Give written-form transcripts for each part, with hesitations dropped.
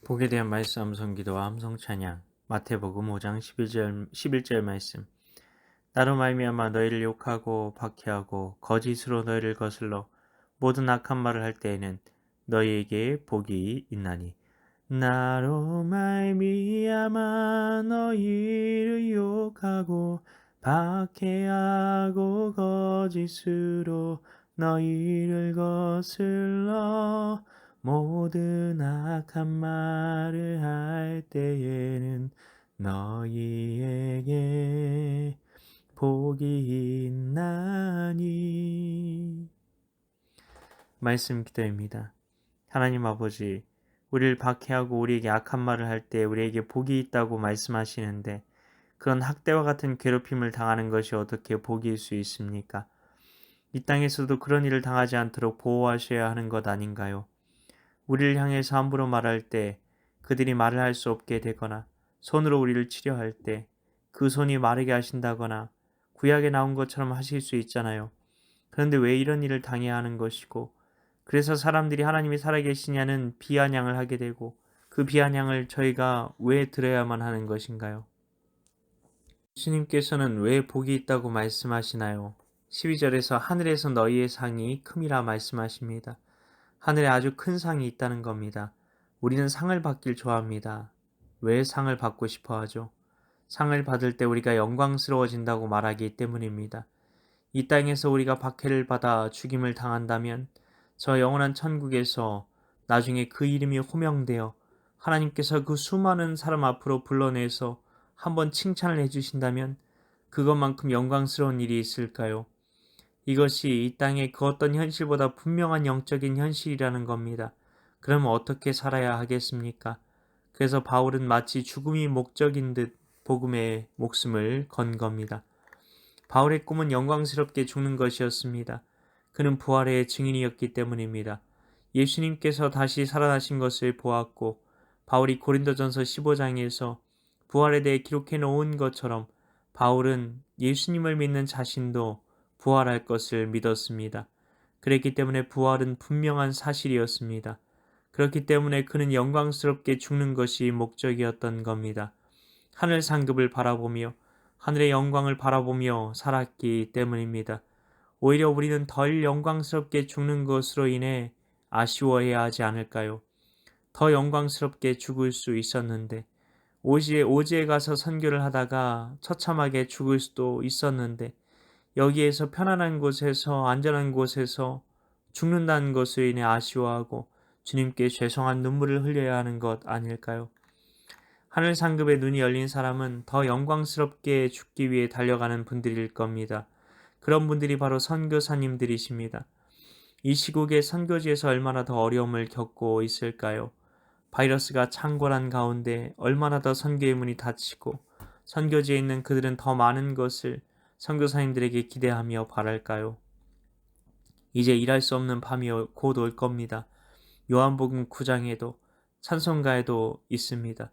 복에 대한 말씀 암송기도와 함성 찬양 마태복음 5장 11절 말씀. 나로 말미암아 너희를 욕하고 박해하고 거짓으로 너희를 거슬러 모든 악한 말을 할 때에는 너희에게 복이 있나니. 나로 말미암아 너희를 욕하고 박해하고 거짓으로 너희를 거슬러 모든 악한 말을 할 때에는 너희에게 복이 있나니. 말씀 기도입니다. 하나님 아버지, 우리를 박해하고 우리에게 악한 말을 할 때 우리에게 복이 있다고 말씀하시는데 그런 학대와 같은 괴롭힘을 당하는 것이 어떻게 복일 수 있습니까? 이 땅에서도 그런 일을 당하지 않도록 보호하셔야 하는 것 아닌가요? 우리를 향해서 함부로 말할 때 그들이 말을 할 수 없게 되거나 손으로 우리를 치려할 때 그 손이 마르게 하신다거나 구약에 나온 것처럼 하실 수 있잖아요. 그런데 왜 이런 일을 당해야 하는 것이고, 그래서 사람들이 하나님이 살아계시냐는 비아냥을 하게 되고 그 비아냥을 저희가 왜 들어야만 하는 것인가요? 예수님께서는 왜 복이 있다고 말씀하시나요? 12절에서 하늘에서 너희의 상이 큼이라 말씀하십니다. 하늘에 아주 큰 상이 있다는 겁니다. 우리는 상을 받길 좋아합니다. 왜 상을 받고 싶어 하죠? 상을 받을 때 우리가 영광스러워진다고 말하기 때문입니다. 이 땅에서 우리가 박해를 받아 죽임을 당한다면 저 영원한 천국에서 나중에 그 이름이 호명되어 하나님께서 그 수많은 사람 앞으로 불러내서 한번 칭찬을 해주신다면 그것만큼 영광스러운 일이 있을까요? 이것이 이 땅의 그 어떤 현실보다 분명한 영적인 현실이라는 겁니다. 그러면 어떻게 살아야 하겠습니까? 그래서 바울은 마치 죽음이 목적인 듯 복음의 목숨을 건 겁니다. 바울의 꿈은 영광스럽게 죽는 것이었습니다. 그는 부활의 증인이었기 때문입니다. 예수님께서 다시 살아나신 것을 보았고 바울이 고린도전서 15장에서 부활에 대해 기록해 놓은 것처럼 바울은 예수님을 믿는 자신도 부활할 것을 믿었습니다. 그랬기 때문에 부활은 분명한 사실이었습니다. 그렇기 때문에 그는 영광스럽게 죽는 것이 목적이었던 겁니다. 하늘 상급을 바라보며 하늘의 영광을 바라보며 살았기 때문입니다. 오히려 우리는 덜 영광스럽게 죽는 것으로 인해 아쉬워해야 하지 않을까요? 더 영광스럽게 죽을 수 있었는데, 오지에 가서 선교를 하다가 처참하게 죽을 수도 있었는데, 여기에서 편안한 곳에서 안전한 곳에서 죽는다는 것으로 인해 아쉬워하고 주님께 죄송한 눈물을 흘려야 하는 것 아닐까요? 하늘 상급의 눈이 열린 사람은 더 영광스럽게 죽기 위해 달려가는 분들일 겁니다. 그런 분들이 바로 선교사님들이십니다. 이 시국에 선교지에서 얼마나 더 어려움을 겪고 있을까요? 바이러스가 창궐한 가운데 얼마나 더 선교의 문이 닫히고 선교지에 있는 그들은 더 많은 것을 선교사님들에게 기대하며 바랄까요? 이제 일할 수 없는 밤이 곧 올 겁니다. 요한복음 9장에도 찬송가에도 있습니다.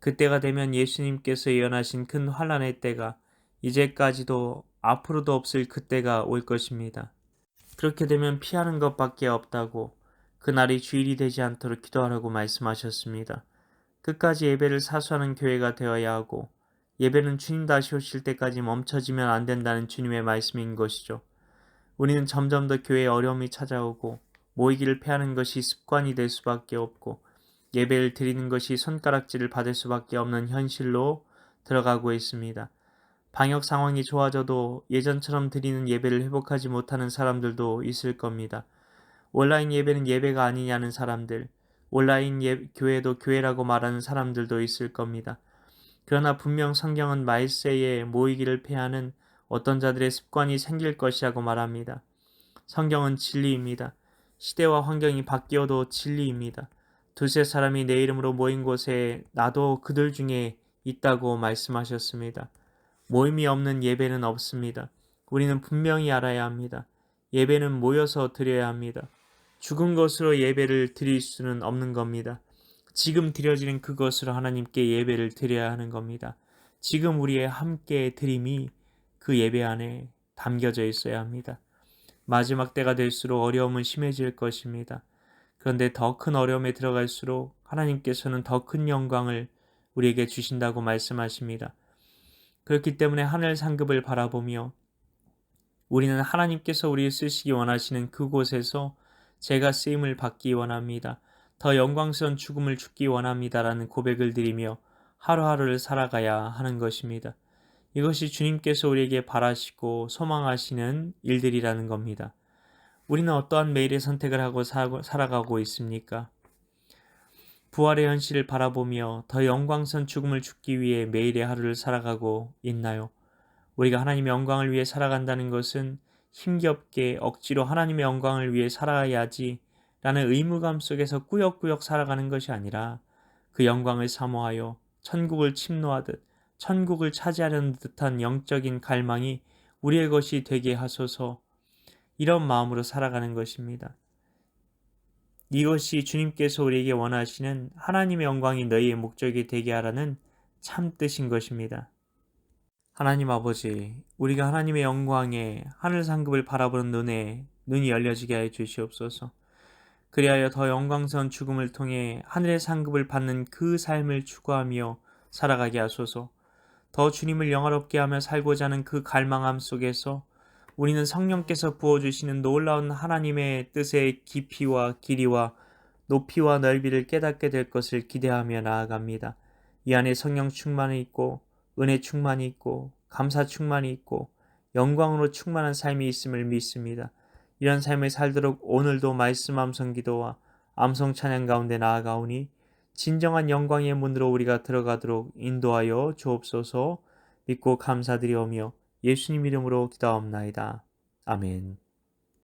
그때가 되면 예수님께서 예언하신 큰 환난의 때가 이제까지도 앞으로도 없을 그때가 올 것입니다. 그렇게 되면 피하는 것밖에 없다고 그날이 주일이 되지 않도록 기도하라고 말씀하셨습니다. 끝까지 예배를 사수하는 교회가 되어야 하고 예배는 주님 다시 오실 때까지 멈춰지면 안 된다는 주님의 말씀인 것이죠. 우리는 점점 더 교회에 어려움이 찾아오고 모이기를 패하는 것이 습관이 될 수밖에 없고 예배를 드리는 것이 손가락질을 받을 수밖에 없는 현실로 들어가고 있습니다. 방역 상황이 좋아져도 예전처럼 드리는 예배를 회복하지 못하는 사람들도 있을 겁니다. 온라인 예배는 예배가 아니냐는 사람들, 온라인 교회도 교회라고 말하는 사람들도 있을 겁니다. 그러나 분명 성경은 말세에 모이기를 패하는 어떤 자들의 습관이 생길 것이라고 말합니다. 성경은 진리입니다. 시대와 환경이 바뀌어도 진리입니다. 두세 사람이 내 이름으로 모인 곳에 나도 그들 중에 있다고 말씀하셨습니다. 모임이 없는 예배는 없습니다. 우리는 분명히 알아야 합니다. 예배는 모여서 드려야 합니다. 죽은 것으로 예배를 드릴 수는 없는 겁니다. 지금 드려지는 그것으로 하나님께 예배를 드려야 하는 겁니다. 지금 우리의 함께 드림이 그 예배 안에 담겨져 있어야 합니다. 마지막 때가 될수록 어려움은 심해질 것입니다. 그런데 더 큰 어려움에 들어갈수록 하나님께서는 더 큰 영광을 우리에게 주신다고 말씀하십니다. 그렇기 때문에 하늘 상급을 바라보며 우리는 하나님께서 우리를 쓰시기 원하시는 그곳에서 제가 쓰임을 받기 원합니다. 더 영광스러운 죽음을 죽기 원합니다라는 고백을 드리며 하루하루를 살아가야 하는 것입니다. 이것이 주님께서 우리에게 바라시고 소망하시는 일들이라는 겁니다. 우리는 어떠한 매일의 선택을 하고 살아가고 있습니까? 부활의 현실을 바라보며 더 영광스러운 죽음을 죽기 위해 매일의 하루를 살아가고 있나요? 우리가 하나님의 영광을 위해 살아간다는 것은 힘겹게 억지로 하나님의 영광을 위해 살아야지 라는 의무감 속에서 꾸역꾸역 살아가는 것이 아니라 그 영광을 사모하여 천국을 침노하듯 천국을 차지하려는 듯한 영적인 갈망이 우리의 것이 되게 하소서, 이런 마음으로 살아가는 것입니다. 이것이 주님께서 우리에게 원하시는 하나님의 영광이 너희의 목적이 되게 하라는 참 뜻인 것입니다. 하나님 아버지, 우리가 하나님의 영광에 하늘 상급을 바라보는 눈이 열려지게 하여 주시옵소서. 그리하여 더 영광스러운 죽음을 통해 하늘의 상급을 받는 그 삶을 추구하며 살아가게 하소서. 더 주님을 영화롭게 하며 살고자 하는 그 갈망함 속에서 우리는 성령께서 부어주시는 놀라운 하나님의 뜻의 깊이와 길이와 높이와 넓이를 깨닫게 될 것을 기대하며 나아갑니다. 이 안에 성령 충만이 있고 은혜 충만이 있고 감사 충만이 있고 영광으로 충만한 삶이 있음을 믿습니다. 이런 삶을 살도록 오늘도 말씀 암송 기도와 암송 찬양 가운데 나아가오니 진정한 영광의 문으로 우리가 들어가도록 인도하여 주옵소서. 믿고 감사드리오며 예수님 이름으로 기도하옵나이다. 아멘.